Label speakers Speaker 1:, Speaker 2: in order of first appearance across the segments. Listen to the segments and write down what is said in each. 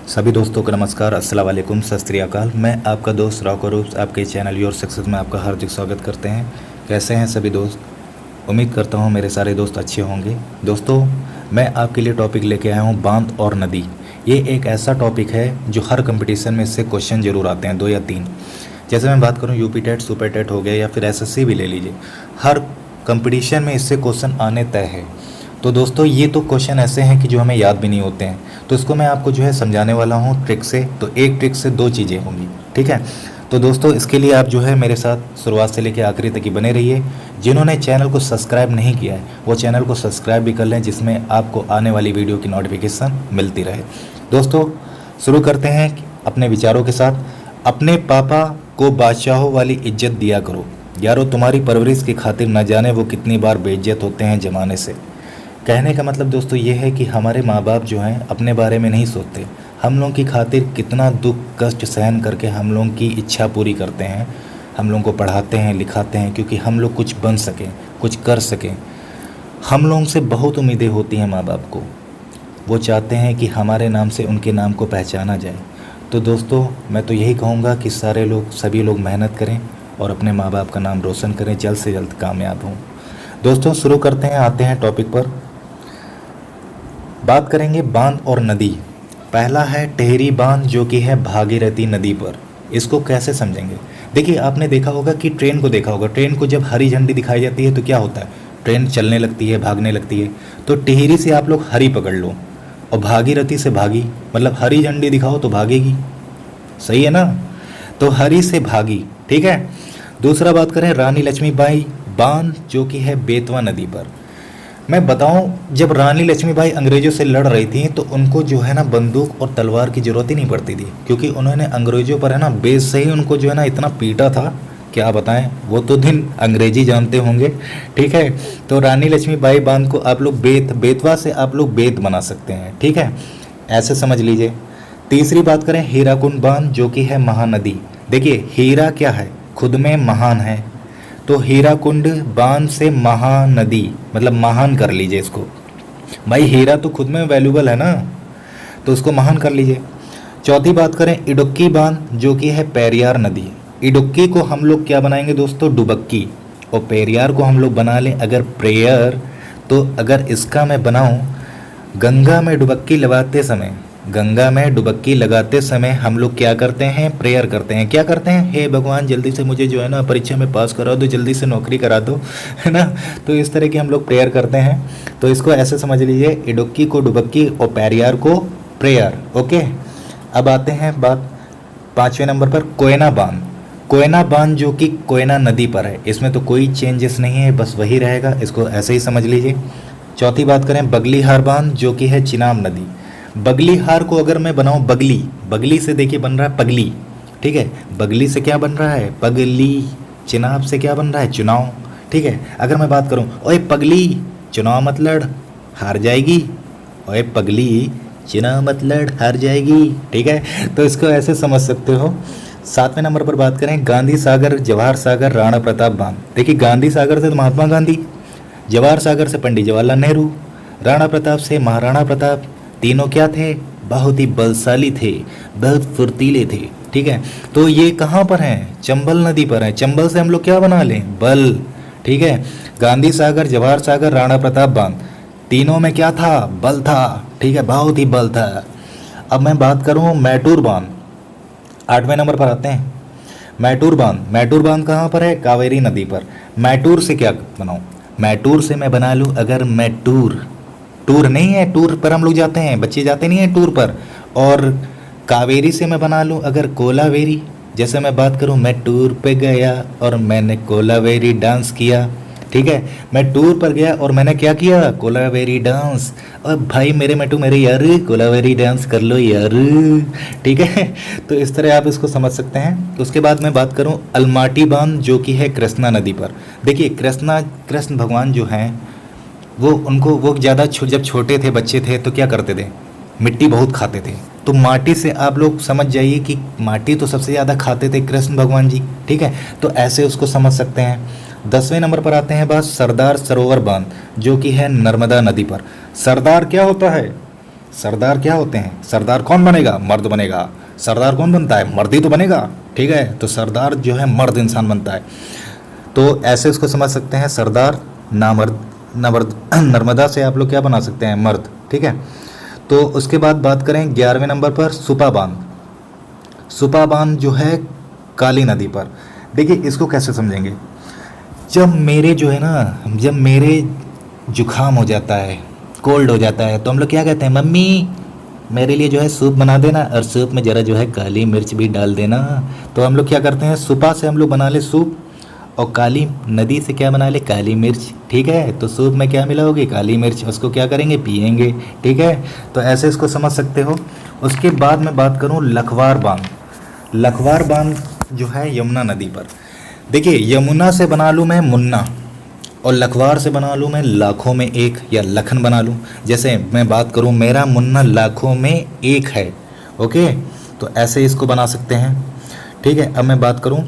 Speaker 1: सभी दोस्तों को नमस्कार, अस्सलाम वालेकुम, सत श्री अकाल। मैं आपका दोस्त राकोरूप आपके चैनल योर सक्सेस में आपका हार्दिक स्वागत करते हैं। कैसे हैं सभी दोस्त? उम्मीद करता हूं मेरे सारे दोस्त अच्छे होंगे। दोस्तों, मैं आपके लिए टॉपिक लेके आया हूं बांध और नदी। ये एक ऐसा टॉपिक है जो हर कंपटीशन में इससे क्वेश्चन जरूर आते हैं, 2 या 3। जैसे मैं बात करूँ यूपी टेट, सुपर टेट हो गया या फिर एसएससी भी ले लीजिए, हर कंपटीशन में इससे क्वेश्चन आने तय है। तो दोस्तों, ये तो क्वेश्चन ऐसे हैं कि जो हमें याद भी नहीं होते हैं, तो इसको मैं आपको जो है समझाने वाला हूँ ट्रिक से। तो एक ट्रिक से 2 चीज़ें होंगी, ठीक है। तो दोस्तों, इसके लिए आप जो है मेरे साथ शुरुआत से लेकर आखिरी तक ही बने रहिए। जिन्होंने चैनल को सब्सक्राइब नहीं किया है वो चैनल को सब्सक्राइब भी कर लें, जिसमें आपको आने वाली वीडियो की नोटिफिकेशन मिलती रहे। दोस्तों, शुरू करते हैं अपने विचारों के साथ। अपने पापा को बादशाहों वाली इज्जत दिया करो यारो, तुम्हारी परवरिश की खातिर न जाने वो कितनी बार बेइज्जत होते हैं ज़माने से। कहने का मतलब दोस्तों ये है कि हमारे माँ बाप जो हैं अपने बारे में नहीं सोचते, हम लोगों की खातिर कितना दुख कष्ट सहन करके हम लोगों की इच्छा पूरी करते हैं, हम लोगों को पढ़ाते हैं लिखाते हैं, क्योंकि हम लोग कुछ बन सकें, कुछ कर सकें। हम लोगों से बहुत उम्मीदें होती हैं माँ बाप को, वो चाहते हैं कि हमारे नाम से उनके नाम को पहचाना जाए। तो दोस्तों, मैं तो यही कहूँगा कि सभी लोग मेहनत करें और अपने माँ बाप का नाम रोशन करें, जल्द से जल्द कामयाब हों। दोस्तों, शुरू करते हैं, आते हैं टॉपिक पर। बात करेंगे बांध और नदी। पहला है टेहरी बांध, जो कि है भागीरथी नदी पर। इसको कैसे समझेंगे? देखिए, आपने देखा होगा कि ट्रेन को देखा होगा, ट्रेन को जब हरी झंडी दिखाई जाती है तो क्या होता है, ट्रेन चलने लगती है, भागने लगती है। तो टिहरी से आप लोग हरी पकड़ लो और भागीरथी से भागी, मतलब हरी झंडी दिखाओ तो भागेगी, सही है ना। तो हरी से भागी, ठीक है। दूसरा बात करें रानी लक्ष्मीबाई बांध, जो कि है बेतवा नदी पर। मैं बताऊं, जब रानी लक्ष्मीबाई अंग्रेज़ों से लड़ रही थी तो उनको जो है ना बंदूक और तलवार की ज़रूरत ही नहीं पड़ती थी, क्योंकि उन्होंने अंग्रेज़ों पर है ना बेस से ही उनको जो है ना इतना पीटा था, क्या बताएं। वो तो दिन अंग्रेजी जानते होंगे, ठीक है। तो रानी लक्ष्मीबाई बांध को आप लोग बेतवा से आप लोग बेत बना सकते हैं, ठीक है, ऐसे समझ लीजिए। तीसरी बात करें हीराकुंड बांध, जो कि है महानदी। देखिए, हीरा क्या है, खुद में महान है, तो हीराकुंड बांध से महानदी, मतलब महान कर लीजिए इसको। भाई हीरा तो खुद में वैल्यूबल है ना, तो उसको महान कर लीजिए। चौथी बात करें इडुक्की बांध, जो कि है पेरियार नदी। इडुक्की को हम लोग क्या बनाएंगे दोस्तों, डुबक्की, और पेरियार को हम लोग बना लें अगर प्रेयर। तो अगर इसका मैं बनाऊं, गंगा में डुबक्की लगाते समय हम लोग क्या करते हैं, प्रेयर करते हैं। क्या करते हैं, हे भगवान जल्दी से मुझे जो है ना परीक्षा में पास करा दो, जल्दी से नौकरी करा दो, है ना। तो इस तरह की हम लोग प्रेयर करते हैं। तो इसको ऐसे समझ लीजिए, इडुक्की को डुबक्की और पेरियार को प्रेयर, ओके। अब आते हैं बात 5वें नंबर पर, कोयना बांध। कोयना बांध जो कि कोयना नदी पर है, इसमें तो कोई चेंजेस नहीं है, बस वही रहेगा, इसको ऐसे ही समझ लीजिए। चौथी बात करें बगलीहार बांध, जो कि है चिनाब नदी। बगलीहार को अगर मैं बनाऊं, बगली से देखिए बन रहा है पगली, ठीक है। बगली से क्या बन रहा है, पगली। चिनाब से क्या बन रहा है, चुनाव, ठीक है। अगर मैं बात करूं, ओए पगली चुनाव मत लड़ हार जाएगी, ओए पगली चुनाव मत लड़ हार जाएगी, ठीक है। तो इसको ऐसे समझ सकते हो। 7वें नंबर पर बात करें गांधी सागर, जवाहर सागर, राणा प्रताप बांध। देखिए, गांधी सागर से तो महात्मा गांधी, जवाहर सागर से पंडित जवाहरलाल नेहरू, राणा प्रताप से महाराणा प्रताप। तीनों क्या थे, बहुत ही बलशाली थे, बहुत फुर्तीले थे, ठीक है। तो ये कहाँ पर हैं, चंबल नदी पर हैं। चंबल से हम लोग क्या बना लें, बल, ठीक है। गांधी सागर, जवाहर सागर, राणा प्रताप बांध, तीनों में क्या था, बल था, ठीक है, बहुत ही बल था। अब मैं बात करूँ मैटूर बांध, 8वें नंबर पर आते हैं। मैटूर बांध कहाँ पर है, कावेरी नदी पर। मैटूर से क्या बनाऊँ, मैटूर से मैं बना लूँ अगर मैं टूर नहीं है, टूर पर हम लोग जाते हैं, बच्चे जाते नहीं हैं टूर पर। और कावेरी से मैं बना लूँ अगर कोलावेरी। जैसे मैं बात करूँ, मैं टूर पे गया और मैंने कोलावेरी डांस किया, ठीक है। मैं टूर पर गया और मैंने क्या किया, कोलावेरी डांस। और भाई मेरे मैटू मेरे यार, कोलावेरी डांस कर लो यार, ठीक है। तो इस तरह आप इसको समझ सकते हैं। उसके बाद मैं बात करूँ अलमाटी बांध, जो कि है कृष्णा नदी पर। देखिए, कृष्ण भगवान जो हैं वो ज़्यादा जब छोटे थे, बच्चे थे, तो क्या करते थे, मिट्टी बहुत खाते थे। तो माटी से आप लोग समझ जाइए कि माटी तो सबसे ज़्यादा खाते थे कृष्ण भगवान जी, ठीक है। तो ऐसे उसको समझ सकते हैं। 10वें नंबर पर आते हैं बात सरदार सरोवर बांध, जो कि है नर्मदा नदी पर। सरदार क्या होता है, सरदार क्या होते हैं? सरदार कौन बनेगा? मर्द बनेगा। सरदार कौन बनता है? मर्द ही तो बनेगा, ठीक है। तो सरदार जो है मर्द इंसान बनता है। तो ऐसे उसको समझ सकते हैं, सरदार नामर्द, नमर्द, नर्मदा से आप लोग क्या बना सकते हैं? मर्द, ठीक है। तो उसके बाद बात करें 11वें नंबर पर सुपा बांध। सुपा बांध जो है काली नदी पर। देखिए इसको कैसे समझेंगे, जब मेरे जो है ना, जब मेरे जुखाम हो जाता है, कोल्ड हो जाता है, तो हम लोग क्या कहते हैं? मम्मी मेरे लिए जो है सूप बना देना, और सूप में ज़रा जो है काली मिर्च भी डाल देना। तो हम लोग क्या करते हैं? सुपा से हम लोग बना ले सूप, और काली नदी से क्या बना ले? काली मिर्च, ठीक है। तो सूप में क्या मिला होगी? काली मिर्च। उसको क्या करेंगे? पिएंगे, ठीक है। तो ऐसे इसको समझ सकते हो। उसके बाद मैं बात करूँ लखवार बांध। लखवार बांध जो है यमुना नदी पर। देखिए यमुना से बना लूँ मैं मुन्ना, और लखवार से बना लूँ मैं लाखों में एक, या लखन बना लूँ। जैसे मैं बात करूँ मेरा मुन्ना लाखों में एक है, ओके। तो ऐसे इसको बना सकते हैं, ठीक है। अब मैं बात करूँ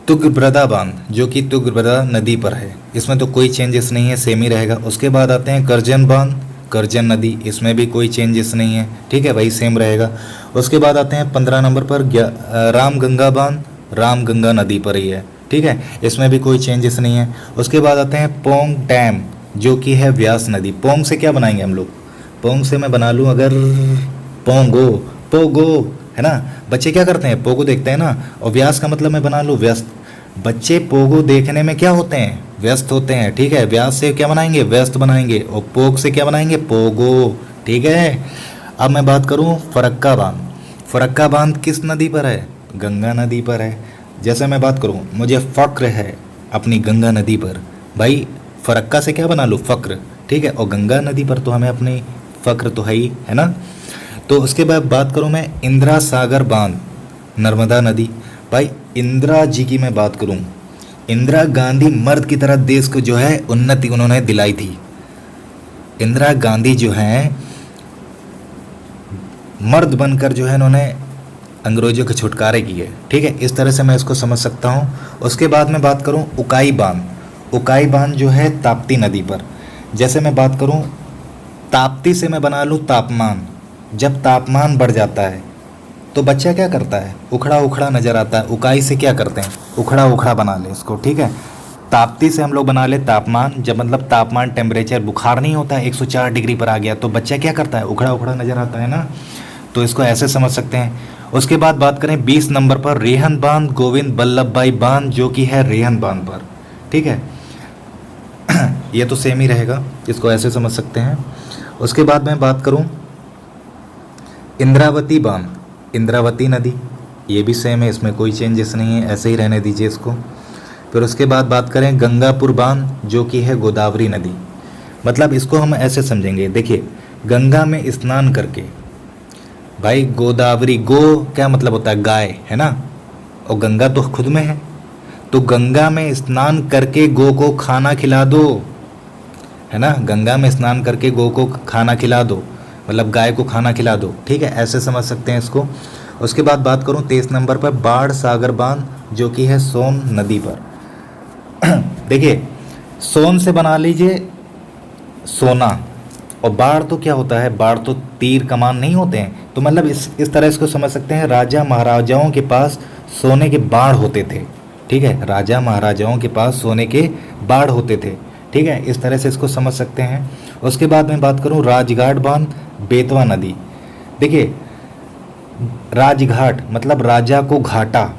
Speaker 1: तुंगभद्रा बांध, जो कि तुंगभद्रा नदी पर है। इसमें तो कोई चेंजेस नहीं है, सेम ही रहेगा। उसके बाद आते हैं करजन बांध, करजन नदी, इसमें भी कोई चेंजेस नहीं है, ठीक है, वही सेम रहेगा। उसके बाद आते हैं 15 नंबर पर रामगंगा बांध, रामगंगा नदी पर ही है, ठीक है, इसमें भी कोई चेंजेस नहीं है। उसके बाद आते हैं पोंग डैम, जो कि है व्यास नदी। पोंग से क्या बनाएंगे हम लोग? पोंग से मैं बना लूँ अगर पोंगो, पोगो, है ना। बच्चे क्या करते हैं? पोगो देखते हैं ना। और व्यास का मतलब मैं बना लूँ व्यस्त। बच्चे पोगो देखने में क्या होते हैं? व्यस्त होते हैं, ठीक है। व्यास से क्या बनाएंगे? व्यस्त बनाएंगे। और पोग से क्या बनाएंगे? पोगो, ठीक है। अब मैं बात करूँ फरक्का बांध। फरक्का बांध किस नदी पर है? गंगा नदी पर है। जैसे मैं बात करूँ मुझे फ़क्र है अपनी गंगा नदी पर, भाई फरक्का से क्या बना लूँ? फ़क्र, ठीक है। और गंगा नदी पर तो हमें अपनी फ़क्र तो है ना। तो उसके बाद बात करूँ मैं इंदिरा सागर बांध, नर्मदा नदी। भाई इंदिरा जी की मैं बात करूँ, इंदिरा गांधी मर्द की तरह देश को जो है उन्नति उन्होंने दिलाई थी। इंदिरा गांधी जो हैं मर्द बनकर जो है इन्होंने अंग्रेजों के छुटकारे किए, ठीक है। इस तरह से मैं इसको समझ सकता हूँ। उसके बाद मैं बात करूँ उकाई बांध। उकाई बांध जो है ताप्ती नदी पर। जैसे मैं बात करूँ ताप्ती से मैं बना लूँ तापमान। जब तापमान बढ़ जाता है तो बच्चा क्या करता है? उखड़ा उखड़ा नज़र आता है। उकाई से क्या करते हैं? उखड़ा उखड़ा बना ले इसको, ठीक है। ताप्ती से हम लोग बना ले तापमान। जब मतलब तापमान टेम्परेचर बुखार नहीं होता है 104 डिग्री पर आ गया, तो बच्चा क्या करता है? उखड़ा उखड़ा नज़र आता है ना। तो इसको ऐसे समझ सकते हैं। उसके बाद बात करें 20 नंबर पर रेहन बांध, गोविंद बल्लभ भाई बांध, जो कि है रेहन बांध पर, ठीक है। ये तो सेम ही रहेगा, इसको ऐसे समझ सकते हैं। उसके बाद मैं बात करूं इंद्रावती बांध, इंद्रावती नदी, ये भी सेम है, इसमें कोई चेंजेस नहीं है, ऐसे ही रहने दीजिए इसको। फिर उसके बाद बात करें गंगापुर बांध, जो कि है गोदावरी नदी। मतलब इसको हम ऐसे समझेंगे, देखिए गंगा में स्नान करके, भाई गोदावरी, गो क्या मतलब होता है? गाय, है ना। और गंगा तो खुद में है, तो गंगा में स्नान करके गो को खाना खिला दो, है ना। गंगा में स्नान करके गो को खाना खिला दो, मतलब गाय को खाना खिला दो, ठीक है, ऐसे समझ सकते हैं इसको। उसके बाद बात करूं 23 नंबर पर बाढ़ सागर बांध, जो कि है सोन नदी पर। देखिए सोन से बना लीजिए सोना, और बाढ़ तो क्या होता है? बाढ़ तो तीर कमान नहीं होते हैं। तो मतलब इस तरह इसको समझ सकते हैं, राजा महाराजाओं के पास सोने के बाढ़ होते थे, ठीक है। राजा महाराजाओं के पास सोने के बाढ़ होते थे, ठीक है, इस तरह से इसको समझ सकते हैं। उसके बाद मैं बात करूं राजघाट बांध, बेतवा नदी। देखिए राजघाट मतलब राजा को घाटा,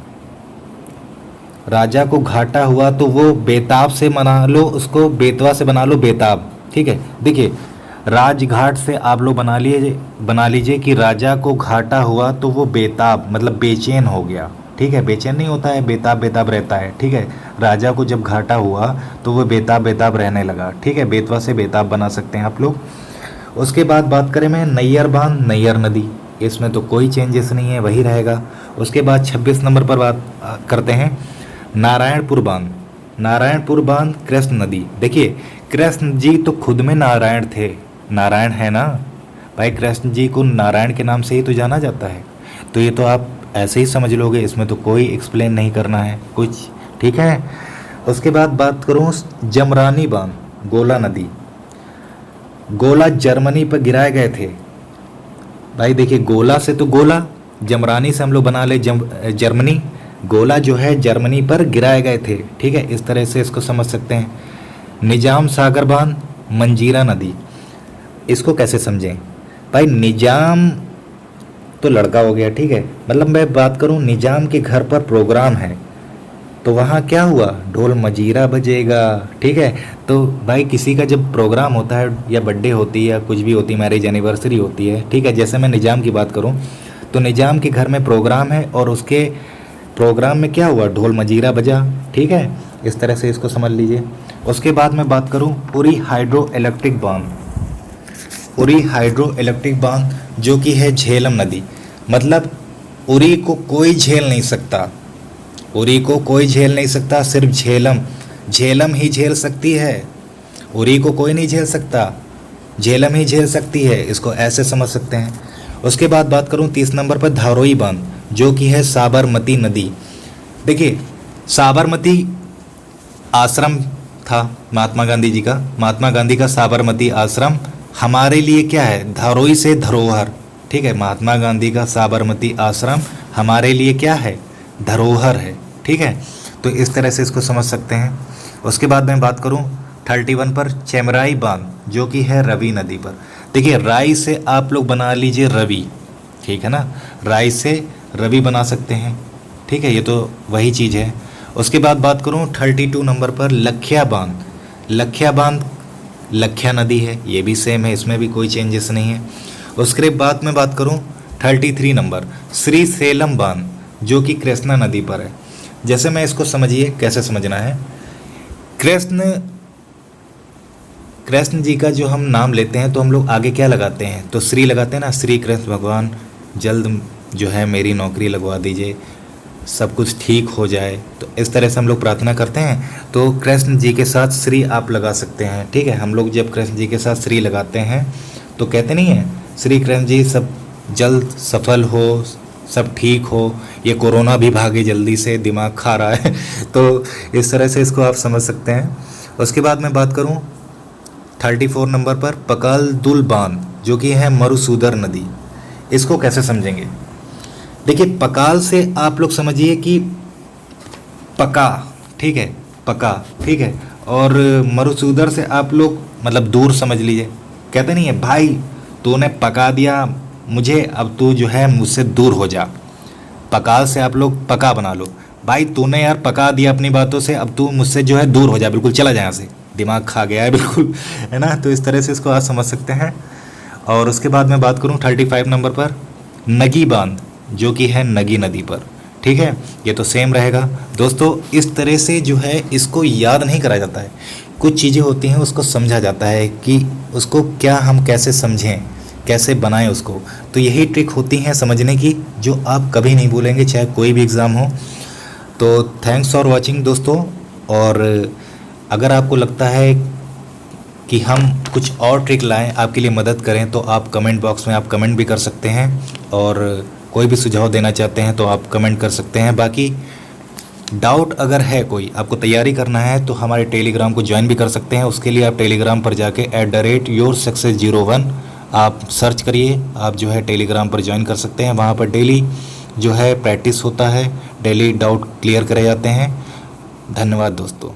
Speaker 1: राजा को घाटा हुआ तो वो बेताब से बना लो, उसको बेतवा से बना लो बेताब, ठीक है। देखिए राजघाट से आप लोग बना लीजिए कि राजा को घाटा हुआ तो वो बेताब मतलब बेचैन हो गया, ठीक है। बेचैन नहीं होता है, बेताब बेताब रहता है, ठीक है। राजा को जब घाटा हुआ तो वो बेताब बेताब रहने लगा, ठीक है। बेतवा से बेताब बना सकते हैं आप लोग। उसके बाद बात करें मैं नैयर बांध, नैयर नदी, इसमें तो कोई चेंजेस नहीं है, वही रहेगा। उसके बाद 26 नंबर पर बात करते हैं नारायणपुर बांध। नारायणपुर बांध कृष्ण नदी। देखिए कृष्ण जी तो खुद में नारायण थे, नारायण है ना भाई, कृष्ण जी को नारायण के नाम से ही तो जाना जाता है। तो ये तो आप ऐसे ही समझ लोगे, इसमें तो कोई एक्सप्लेन नहीं करना है कुछ, ठीक है। उसके बाद बात करूँ जमरानी बांध, गोला नदी। गोला जर्मनी पर गिराए गए थे। भाई देखिए, गोला से तो गोला, जमरानी से हम लोग बना ले जर्मनी, गोला जो है जर्मनी पर गिराए गए थे। ठीक है, इस तरह से इसको समझ सकते हैं। निजाम सागर बांध, मंजीरा नदी, इसको कैसे समझें? भाई निजाम तो लड़का हो गया, ठीक है, मतलब मैं बात करूं निजाम के घर पर प्रोग्राम है तो वहाँ क्या हुआ, ढोल मजीरा बजेगा। ठीक है, तो भाई किसी का जब प्रोग्राम होता है या बर्थडे होती है या कुछ भी होती है, मैरिज एनिवर्सरी होती है, ठीक है, जैसे मैं निजाम की बात करूं तो निजाम के घर में प्रोग्राम है और उसके प्रोग्राम में क्या हुआ, ढोल मजीरा बजा। ठीक है, इस तरह से इसको समझ लीजिए। उसके बाद मैं बात करूं उरी हाइड्रो इलेक्ट्रिक बांध, उरी हाइड्रो इलेक्ट्रिक बांध जो कि है झेलम नदी, मतलब उरी को कोई झेल नहीं सकता, उरी को कोई झेल नहीं सकता, सिर्फ झेलम, झेलम ही झेल सकती है, उरी को कोई नहीं झेल सकता, झेलम ही झेल सकती है, इसको ऐसे समझ सकते हैं। उसके बाद बात करूं 30 नंबर पर धारोई बांध जो कि है साबरमती नदी। देखिए, साबरमती आश्रम था महात्मा गांधी जी का, महात्मा गांधी का साबरमती आश्रम हमारे लिए क्या है, धारोई से धरोहर। ठीक है, महात्मा गांधी का साबरमती आश्रम हमारे लिए क्या है, धरोहर है। ठीक है, तो इस तरह से इसको समझ सकते हैं। उसके बाद मैं बात करूं 31 पर चेमराई बांध जो कि है रवि नदी पर। देखिए, राई से आप लोग बना लीजिए रवि, ठीक है ना, राई से रवि बना सकते हैं। ठीक है, ये तो वही चीज़ है। उसके बाद बात करूं 32 नंबर पर लखिया बांध, लखिया बांध लखिया नदी है, ये भी सेम है, इसमें भी कोई चेंजेस नहीं है। उसके बाद मैं बात करूं 33 नंबर श्री सेलम बांध जो कि कृष्णा नदी पर है। जैसे मैं इसको समझिए कैसे समझना है, कृष्ण जी का जो हम नाम लेते हैं तो हम लोग आगे क्या लगाते हैं, तो श्री लगाते हैं ना, श्री कृष्ण भगवान जल्द जो है मेरी नौकरी लगवा दीजिए, सब कुछ ठीक हो जाए, तो इस तरह से हम लोग प्रार्थना करते हैं। तो कृष्ण जी के साथ श्री आप लगा सकते हैं। ठीक है, हम लोग जब कृष्ण जी के साथ श्री लगाते हैं तो कहते नहीं है, श्री कृष्ण जी सब जल्द सफल हो, सब ठीक हो, ये कोरोना भी भागे जल्दी से, दिमाग खा रहा है तो इस तरह से इसको आप समझ सकते हैं। उसके बाद मैं बात करूं 34 नंबर पर पकाल दुल बांध जो कि है मरुसूदर नदी, इसको कैसे समझेंगे? देखिए, पकाल से आप लोग समझिए कि पका, ठीक है, पका, ठीक है, और मरुसूदर से आप लोग मतलब दूर समझ लीजिए। कहते नहीं है भाई तूने पका दिया मुझे, अब तू जो है मुझसे दूर हो जा, पकाल से आप लोग पका बना लो, भाई तूने यार पका दिया अपनी बातों से, अब तू मुझसे जो है दूर हो जा, बिल्कुल चला जा यहाँ से, दिमाग खा गया है बिल्कुल, है ना, तो इस तरह से इसको आप समझ सकते हैं। और उसके बाद मैं बात करूँ 35 नंबर पर नगी बांध जो कि है नगी नदी पर। ठीक है, ये तो सेम रहेगा दोस्तों। इस तरह से जो है इसको याद नहीं करा जाता है, कुछ चीज़ें होती हैं उसको समझा जाता है कि उसको क्या हम कैसे समझें, कैसे बनाएं उसको, तो यही ट्रिक होती हैं समझने की जो आप कभी नहीं भूलेंगे चाहे कोई भी एग्ज़ाम हो। तो थैंक्स फॉर वॉचिंग दोस्तों, और अगर आपको लगता है कि हम कुछ और ट्रिक लाएं आपके लिए मदद करें तो आप कमेंट बॉक्स में आप कमेंट भी कर सकते हैं, और कोई भी सुझाव देना चाहते हैं तो आप कमेंट कर सकते हैं। बाकी डाउट अगर है कोई, आपको तैयारी करना है तो हमारे टेलीग्राम को ज्वाइन भी कर सकते हैं। उसके लिए आप टेलीग्राम पर जाके @yoursuccess01 आप सर्च करिए, आप जो है टेलीग्राम पर ज्वाइन कर सकते हैं। वहाँ पर डेली जो है प्रैक्टिस होता है, डेली डाउट क्लियर करे जाते हैं। धन्यवाद दोस्तों।